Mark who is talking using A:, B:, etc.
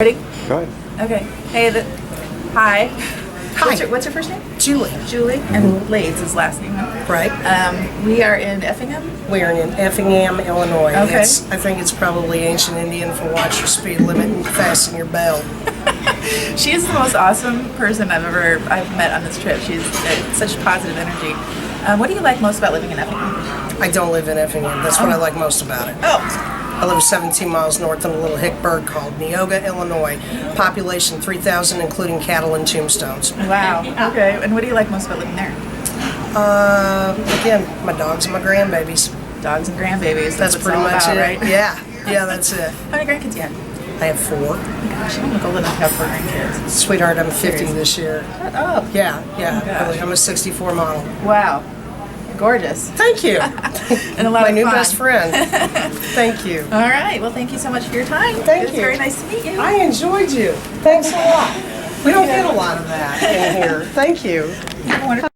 A: Ready?
B: Go ahead.
A: Okay. Hey, hi.
C: Hi.
A: What's your first name?
C: Julie.
A: Julie. And Blades is last name. Huh?
C: Right.
A: We are in Effingham.
C: We're in Effingham, Illinois.
A: Okay.
C: I think it's probably ancient Indian for watch your speed limit and fasten your belt.
A: She is the most awesome person I've met on this trip. She's such positive energy. What do you like most about living in Effingham?
C: I don't live in Effingham. That's what I like most about it.
A: Oh,
C: I live 17 miles north in a little hick burg called Neoga, Illinois. Population 3,000, including cattle and tombstones.
A: wow. Okay. And what do you like most about living there?
C: Again, my dogs and my grandbabies.
A: Dogs and grandbabies.
C: That's
A: what it's
C: pretty
A: all
C: much
A: about,
C: it.
A: right?
C: Yeah, that's it.
A: How many grandkids you have?
C: I have 4.
A: Gosh, you don't look old enough to have 4 grandkids.
C: Sweetheart, I'm 50 this year.
A: Shut up.
C: Yeah,
A: gosh.
C: really. I'm a 64 model.
A: Wow. Gorgeous.
C: Thank you.
A: And a lot
C: My
A: of
C: new
A: fun.
C: best friend. Thank you.
A: All right. Well, thank you so much for your time.
C: Thank
A: It was
C: you.
A: very nice to meet you.
C: I enjoyed you. Thanks a lot. We don't get a lot of that in here. Thank you.
A: Have a wonderful